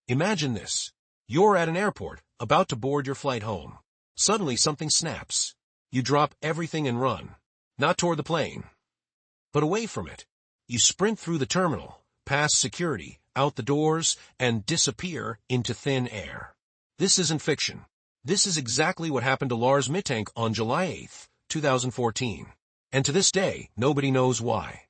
Imagine this. You're at an airport, about to board your flight home. Suddenly something snaps. You drop everything and run. Not toward the plane, but away from it. You sprint through the terminal, past security, out the doors, and disappear into thin air. This isn't fiction. This is exactly what happened to Lars Mittank on July 8, 2014. And to this day, nobody knows why.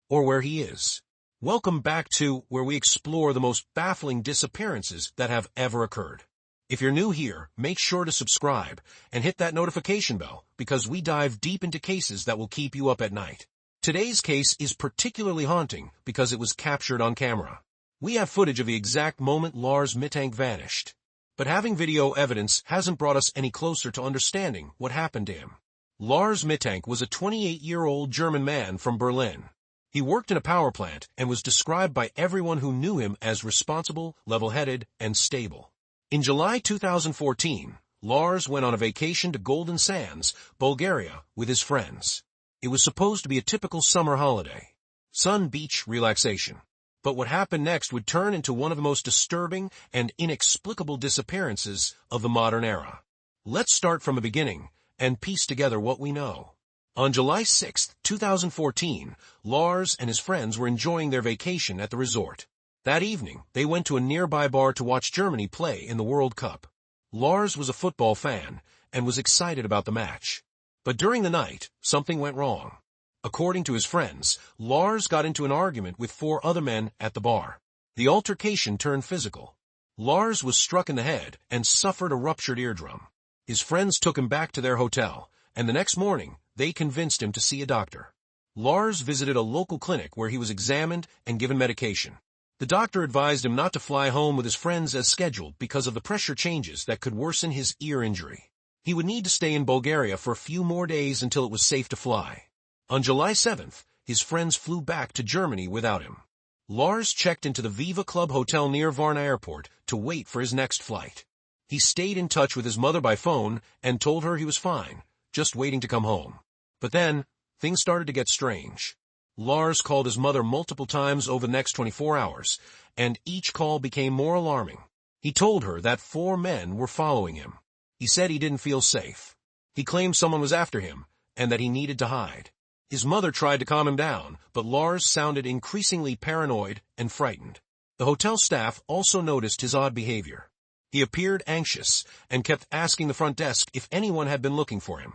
Or where he is. Welcome back to where we explore the most baffling disappearances that have ever occurred. If you're new here, make sure to subscribe and hit that notification bell because we dive deep into cases that will keep you up at night. Today's case is particularly haunting because it was captured on camera. We have footage of the exact moment Lars Mittank vanished. But having video evidence hasn't brought us any closer to understanding what happened to him. Lars Mittank was a 28-year-old German man from Berlin. He worked in a power plant and was described by everyone who knew him as responsible, level-headed, and stable. In July 2014, Lars went on a vacation to Golden Sands, Bulgaria, with his friends. It was supposed to be a typical summer holiday. Sun, beach, relaxation. But what happened next would turn into one of the most disturbing and inexplicable disappearances of the modern era. Let's start from the beginning and piece together what we know. On July 6, 2014, Lars and his friends were enjoying their vacation at the resort. That evening, they went to a nearby bar to watch Germany play in the World Cup. Lars was a football fan and was excited about the match. But during the night, something went wrong. According to his friends, Lars got into an argument with 4 other men at the bar. The altercation turned physical. Lars was struck in the head and suffered a ruptured eardrum. His friends took him back to their hotel, and the next morning, they convinced him to see a doctor. Lars visited a local clinic where he was examined and given medication. The doctor advised him not to fly home with his friends as scheduled because of the pressure changes that could worsen his ear injury. He would need to stay in Bulgaria for a few more days until it was safe to fly. On July 7th, his friends flew back to Germany without him. Lars checked into the Viva Club hotel near Varna Airport to wait for his next flight. He stayed in touch with his mother by phone and told her he was fine, just waiting to come home. But then, things started to get strange. Lars called his mother multiple times over the next 24 hours, and each call became more alarming. He told her that 4 men were following him. He said he didn't feel safe. He claimed someone was after him, and that he needed to hide. His mother tried to calm him down, but Lars sounded increasingly paranoid and frightened. The hotel staff also noticed his odd behavior. He appeared anxious and kept asking the front desk if anyone had been looking for him.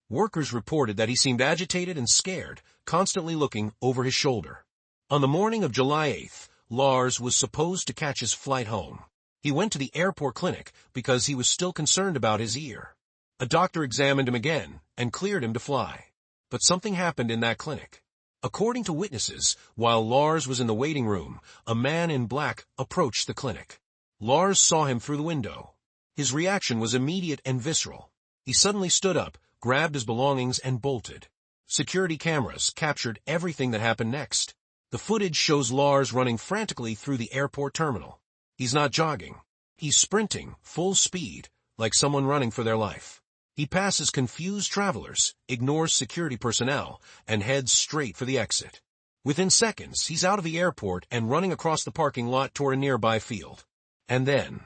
Workers reported that he seemed agitated and scared, constantly looking over his shoulder. On the morning of July 8th, Lars was supposed to catch his flight home. He went to the airport clinic because he was still concerned about his ear. A doctor examined him again and cleared him to fly. But something happened in that clinic. According to witnesses, while Lars was in the waiting room, a man in black approached the clinic. Lars saw him through the window. His reaction was immediate and visceral. He suddenly stood up, grabbed his belongings, and bolted. Security cameras captured everything that happened next. The footage shows Lars running frantically through the airport terminal. He's not jogging. He's sprinting, full speed, like someone running for their life. He passes confused travelers, ignores security personnel, and heads straight for the exit. Within seconds, he's out of the airport and running across the parking lot toward a nearby field. And then,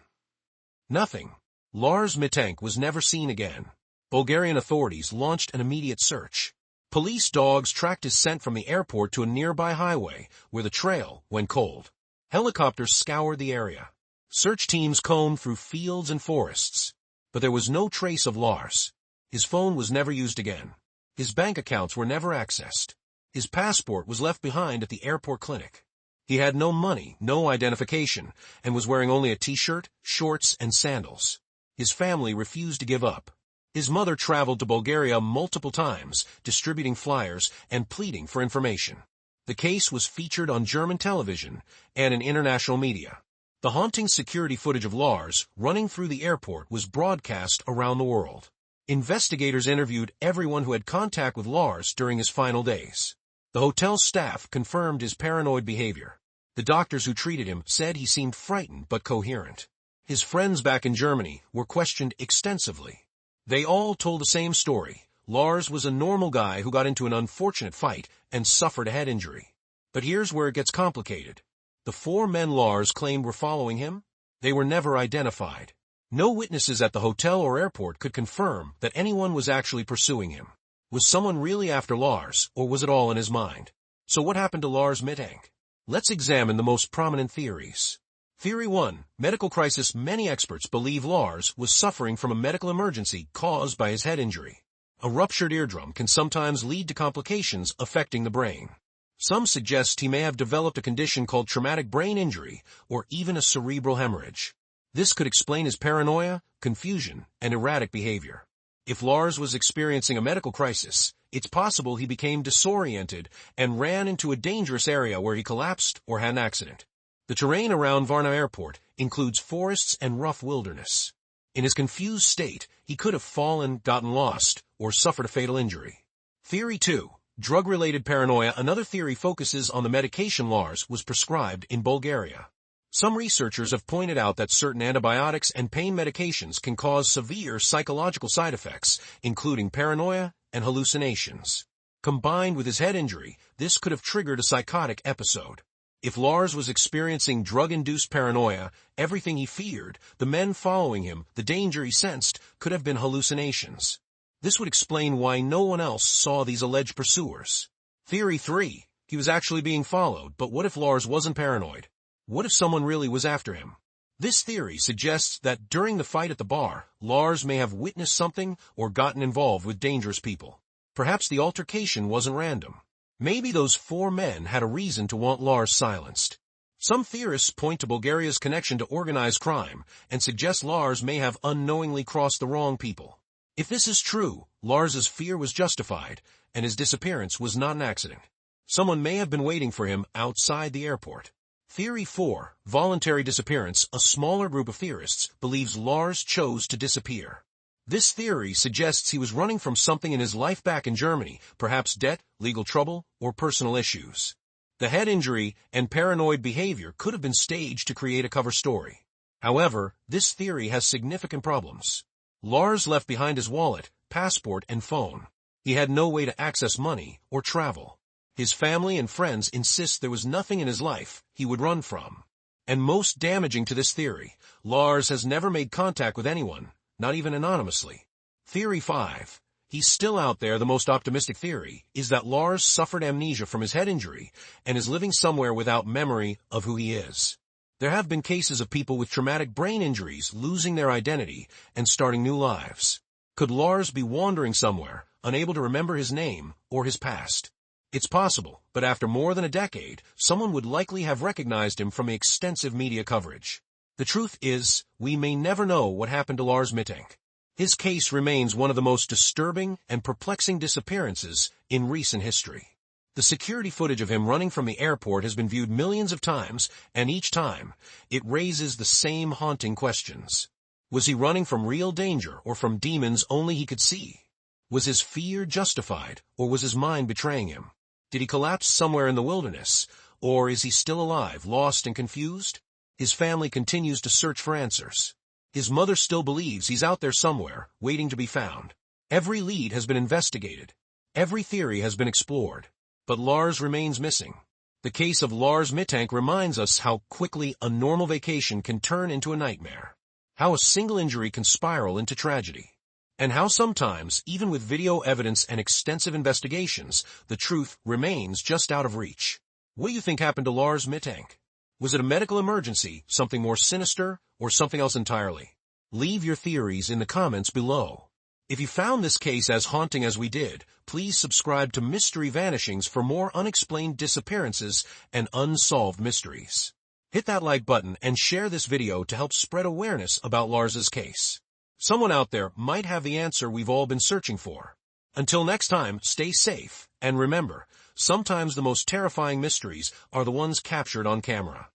nothing. Lars Mittank was never seen again. Bulgarian authorities launched an immediate search. Police dogs tracked his scent from the airport to a nearby highway, where the trail went cold. Helicopters scoured the area. Search teams combed through fields and forests. But there was no trace of Lars. His phone was never used again. His bank accounts were never accessed. His passport was left behind at the airport clinic. He had no money, no identification, and was wearing only a t-shirt, shorts, and sandals. His family refused to give up. His mother traveled to Bulgaria multiple times, distributing flyers and pleading for information. The case was featured on German television and in international media. The haunting security footage of Lars running through the airport was broadcast around the world. Investigators interviewed everyone who had contact with Lars during his final days. The hotel staff confirmed his paranoid behavior. The doctors who treated him said he seemed frightened but coherent. His friends back in Germany were questioned extensively. They all told the same story. Lars was a normal guy who got into an unfortunate fight and suffered a head injury. But here's where it gets complicated. The 4 men Lars claimed were following him, They were never identified. No witnesses at the hotel or airport could confirm that anyone was actually pursuing him. Was someone really after Lars, or was it all in his mind? So what happened to Lars Mittank? Let's examine the most prominent theories. Theory 1. Medical crisis. Many experts believe Lars was suffering from a medical emergency caused by his head injury. A ruptured eardrum can sometimes lead to complications affecting the brain. Some suggest he may have developed a condition called traumatic brain injury, or even a cerebral hemorrhage. This could explain his paranoia, confusion, and erratic behavior. If Lars was experiencing a medical crisis, it's possible he became disoriented and ran into a dangerous area where he collapsed or had an accident. The terrain around Varna Airport includes forests and rough wilderness. In his confused state, he could have fallen, gotten lost, or suffered a fatal injury. Theory 2. Drug-related paranoia. Another theory focuses on the medication Lars was prescribed in Bulgaria. Some researchers have pointed out that certain antibiotics and pain medications can cause severe psychological side effects, including paranoia and hallucinations. Combined with his head injury, this could have triggered a psychotic episode. If Lars was experiencing drug-induced paranoia, everything he feared, the men following him, the danger he sensed, could have been hallucinations. This would explain why no one else saw these alleged pursuers. Theory 3. He was actually being followed, but what if Lars wasn't paranoid? What if someone really was after him? This theory suggests that during the fight at the bar, Lars may have witnessed something or gotten involved with dangerous people. Perhaps the altercation wasn't random. Maybe those 4 men had a reason to want Lars silenced. Some theorists point to Bulgaria's connection to organized crime and suggest Lars may have unknowingly crossed the wrong people. If this is true, Lars's fear was justified, and his disappearance was not an accident. Someone may have been waiting for him outside the airport. Theory 4. Voluntary disappearance. A smaller group of theorists believes Lars chose to disappear. This theory suggests he was running from something in his life back in Germany, perhaps debt, legal trouble, or personal issues. The head injury and paranoid behavior could have been staged to create a cover story. However, this theory has significant problems. Lars left behind his wallet, passport, and phone. He had no way to access money or travel. His family and friends insist there was nothing in his life he would run from. And most damaging to this theory, Lars has never made contact with anyone, not even anonymously. Theory 5. He's still out there. The most optimistic theory is that Lars suffered amnesia from his head injury and is living somewhere without memory of who he is. There have been cases of people with traumatic brain injuries losing their identity and starting new lives. Could Lars be wandering somewhere, unable to remember his name or his past? It's possible, but after more than a decade, someone would likely have recognized him from extensive media coverage. The truth is, we may never know what happened to Lars Mittank. His case remains one of the most disturbing and perplexing disappearances in recent history. The security footage of him running from the airport has been viewed millions of times, and each time, it raises the same haunting questions. Was he running from real danger or from demons only he could see? Was his fear justified, or was his mind betraying him? Did he collapse somewhere in the wilderness, or is he still alive, lost and confused? His family continues to search for answers. His mother still believes he's out there somewhere, waiting to be found. Every lead has been investigated. Every theory has been explored. But Lars remains missing. The case of Lars Mittank reminds us how quickly a normal vacation can turn into a nightmare. How a single injury can spiral into tragedy. And how sometimes, even with video evidence and extensive investigations, the truth remains just out of reach. What do you think happened to Lars Mittank? Was it a medical emergency, something more sinister, or something else entirely? Leave your theories in the comments below. If you found this case as haunting as we did, please subscribe to Mystery Vanishings for more unexplained disappearances and unsolved mysteries. Hit that like button and share this video to help spread awareness about Lars's case. Someone out there might have the answer we've all been searching for. Until next time, stay safe, and remember, sometimes the most terrifying mysteries are the ones captured on camera.